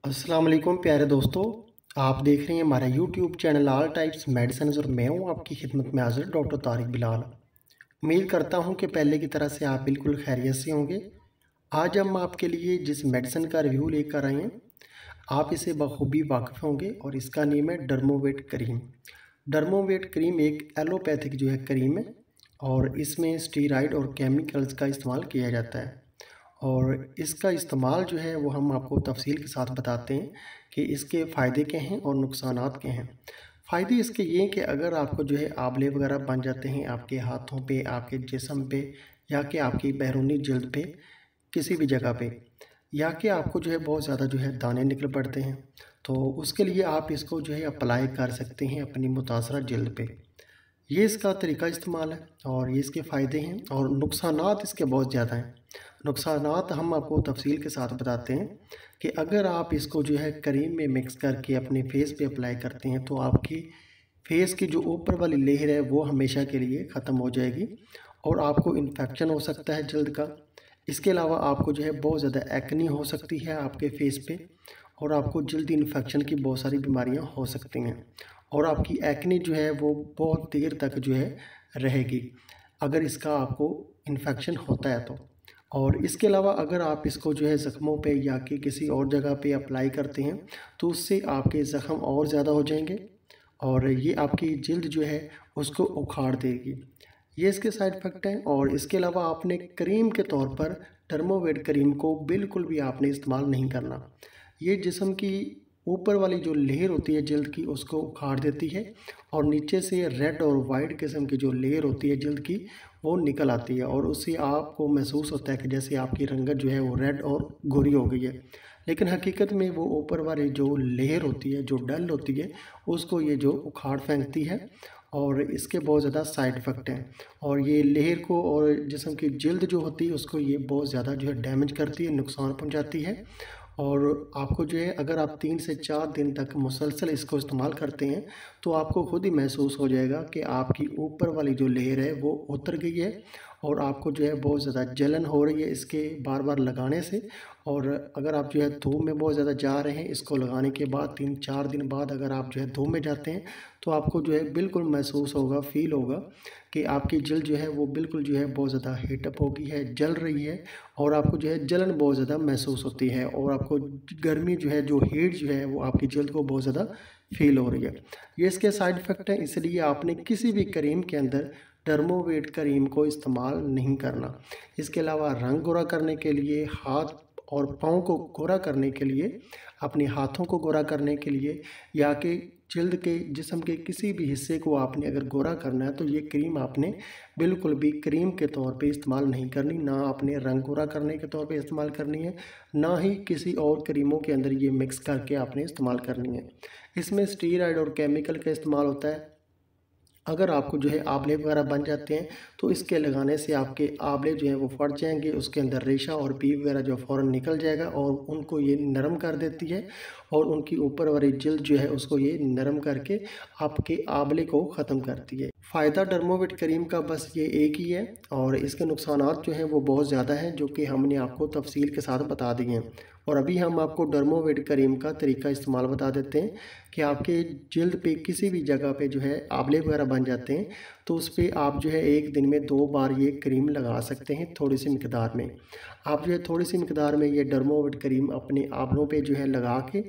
अस्सलाम वालेकुम प्यारे दोस्तों। आप देख रहे हैं हमारा YouTube channel all types medicine और मैं हूं आपकी खिदमत में हाजिर डॉक्टर तारिक बिलाल। उम्मीद करता हूं कि पहले की तरह से आप बिल्कुल खैरियत से होंगे। आज हम आपके लिए जिस मेडिसिन का रिव्यू लेकर आए हैं आप इसे बखूबी वाकिफ़ होंगे और इसका नेम है डर्मोवेट क्रीम। डर्मोवेट क्रीम एक एलोपैथिक क्रीम है और इसमें स्टीरॉयड और केमिकल्स का इस्तेमाल किया जाता है और इसका इस्तेमाल वो हम आपको तफसील के साथ बताते हैं कि इसके फ़ायदे क्या हैं और नुकसानात क्या हैं। फ़ायदे इसके ये हैं कि अगर आपको आंवले वगैरह बन जाते हैं आपके हाथों पे, आपके जिस्म पे या कि आपकी बैरूनी जल्द पे किसी भी जगह पे, या कि आपको बहुत ज़्यादा दाने निकल पड़ते हैं, तो उसके लिए आप इसको अप्लाई कर सकते हैं अपनी मुतासरा जल्द पे। ये इसका तरीका इस्तेमाल है और ये इसके फ़ायदे हैं और नुकसानात इसके बहुत ज़्यादा हैं। नुकसानात हम आपको तफसील के साथ बताते हैं कि अगर आप इसको क्रीम में मिक्स करके अपने फेस पे अप्लाई करते हैं तो आपकी फेस की जो ऊपर वाली लेयर है वो हमेशा के लिए ख़त्म हो जाएगी और आपको इन्फेक्शन हो सकता है जल्द का। इसके अलावा आपको बहुत ज़्यादा एक्नी हो सकती है आपके फेस पे और आपको जल्दी इन्फेक्शन की बहुत सारी बीमारियां हो सकती हैं और आपकी एक्नी वो बहुत देर तक रहेगी अगर इसका आपको इन्फेक्शन होता है तो। और इसके अलावा अगर आप इसको ज़ख्मों पे या कि किसी और जगह पे अप्लाई करते हैं तो उससे आपके ज़ख्म और ज़्यादा हो जाएंगे और ये आपकी जल्द उसको उखाड़ देगी। ये इसके साइड इफ़ेक्ट हैं। और इसके अलावा आपने क्रीम के तौर पर टर्मोवेट क्रीम को बिल्कुल भी आपने इस्तेमाल नहीं करना। ये जिस्म की ऊपर वाली जो लेयर होती है जल्द की उसको उखाड़ देती है और नीचे से रेड और वाइट किस्म की जो लेयर होती है जल्द की वो निकल आती है और उससे आपको महसूस होता है कि जैसे आपकी रंगत वो रेड और गोरी हो गई है, लेकिन हकीकत में वो ऊपर वाली जो लेयर होती है जो डल होती है उसको ये उखाड़ फेंकती है और इसके बहुत ज़्यादा साइड इफ़ेक्ट हैं। और ये लेयर को और जिस्म की जल्द जो होती है उसको ये बहुत ज़्यादा डैमेज करती है, नुकसान पहुंचाती है। और आपको अगर आप 3 से 4 दिन तक मुसलसल इसको इस्तेमाल करते हैं तो आपको खुद ही महसूस हो जाएगा कि आपकी ऊपर वाली जो लेयर है वो उतर गई है और आपको बहुत ज़्यादा जलन हो रही है इसके बार बार लगाने से। और अगर आप धूप में बहुत ज़्यादा जा रहे हैं इसको लगाने के बाद 3-4 दिन बाद अगर आप धूप में जाते हैं तो आपको बिल्कुल महसूस होगा, फील होगा कि आपकी जल्द वो बिल्कुल बहुत ज़्यादा हीटअप हो गई है, जल रही है और आपको जलन बहुत ज़्यादा महसूस होती है और आपको गर्मी जो हीट वो आपकी जल्द को बहुत ज़्यादा फील हो रही है। ये इसके साइड इफ़ेक्ट हैं, इसलिए आपने किसी भी क्रीम के अंदर डर्मोवेट क्रीम को इस्तेमाल नहीं करना। इसके अलावा रंग गोरा करने के लिए, हाथ और पाँव को गोरा करने के लिए, अपने हाथों को गोरा करने के लिए या कि जल्द के जिस्म के किसी भी हिस्से को आपने अगर गोरा करना है तो ये क्रीम आपने बिल्कुल भी क्रीम के तौर पे इस्तेमाल नहीं करनी, ना आपने रंग गोरा करने के तौर पे इस्तेमाल करनी है, ना ही किसी और क्रीमों के अंदर ये मिक्स करके आपने इस्तेमाल करनी है। इसमें स्टीरॉयड और केमिकल का इस्तेमाल होता है। अगर आपको आंवले वगैरह बन जाते हैं तो इसके लगाने से आपके आंवले वो फट जाएंगे, उसके अंदर रेशा और पी वगैरह फ़ौरन निकल जाएगा और उनको ये नरम कर देती है और उनकी ऊपर वाली जल्द उसको ये नरम करके आपके आंवले को ख़त्म करती है। फ़ायदा डर्मोवेट क्रीम का बस ये एक ही है और इसके नुकसानात वो बहुत ज़्यादा हैं जो कि हमने आपको तफसील के साथ बता दिए हैं। और अभी हम आपको डर्मोवेट क्रीम का तरीका इस्तेमाल बता देते हैं कि आपके जल्द पे किसी भी जगह पे आंवले वगैरह बन जाते हैं तो उस पर आप एक दिन में 2 बार ये क्रीम लगा सकते हैं थोड़ी सी मिकदार में। आप थोड़ी सी मिकदार में ये डर्मोवेट क्रीम अपने आंवलों पे लगा के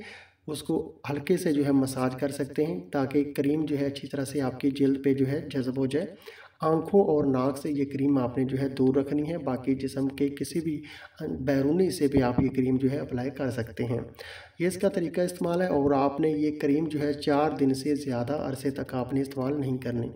उसको हल्के से मसाज कर सकते हैं ताकि क्रीम अच्छी तरह से आपकी जल्द पे जज़ब हो जाए। आँखों और नाक से ये क्रीम आपने दूर रखनी है, बाकी जिस्म के किसी भी बैरूनी हिस्से पे आप ये क्रीम अप्लाई कर सकते हैं। ये इसका तरीका इस्तेमाल है और आपने ये क्रीम 4 दिन से ज़्यादा अरसे तक आपने इस्तेमाल नहीं करनी।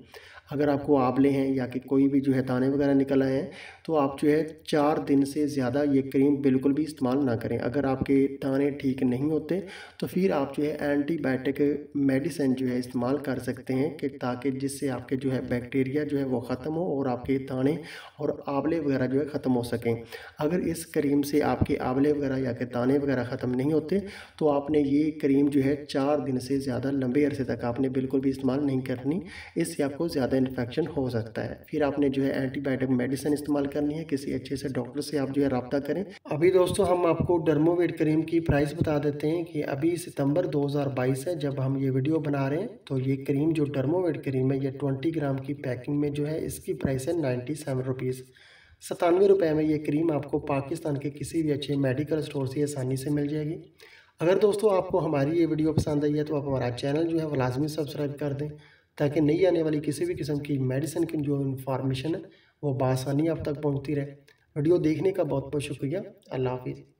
अगर आपको आंवले हैं या कि कोई भी दाने वगैरह निकल आए हैं तो आप 4 दिन से ज़्यादा ये क्रीम बिल्कुल भी इस्तेमाल ना करें। अगर आपके दाने ठीक नहीं होते तो फिर आप एंटीबायोटिक मेडिसिन इस्तेमाल कर सकते हैं कि ताकि जिससे आपके बैक्टीरिया वो ख़त्म हो और आपके दाने और आंवले वगैरह ख़त्म हो सकें। अगर इस क्रीम से आपके आंवले वगैरह या कि दाने वगैरह ख़त्म नहीं होते तो आपने ये क्रीम 4 दिन से ज़्यादा लंबे अरसे तक आपने बिल्कुल भी इस्तेमाल नहीं करनी। इससे आपको ज़्यादा ज़्यादा इन्फेक्शन हो सकता है। फिर आपने जो है एंटीबायोटिक मेडिसिन इस्तेमाल करनी है, किसी अच्छे से डॉक्टर से आप जो है रब्ता करें। अभी दोस्तों हम आपको डर्मोवेट क्रीम की प्राइस बता देते हैं कि अभी सितंबर 2022 है जब हम ये वीडियो बना रहे हैं, तो ये क्रीम जो डर्मोवेट क्रीम है ये 20 ग्राम की पैकिंग में जो है इसकी प्राइस है 97 रुपीज़। 97 रुपये में ये क्रीम आपको पाकिस्तान के किसी भी अच्छे मेडिकल स्टोर से आसानी से मिल जाएगी। अगर दोस्तों आपको हमारी ये वीडियो पसंद आई है तो आप हमारा चैनल जो है वो लाजमी सब्सक्राइब कर दें, ताकि नई आने वाली किसी भी किस्म की मेडिसिन की जो इन्फॉर्मेशन है वो बआसानी आप तक पहुंचती रहे। वीडियो देखने का बहुत बहुत शुक्रिया। अल्लाह हाफिज़।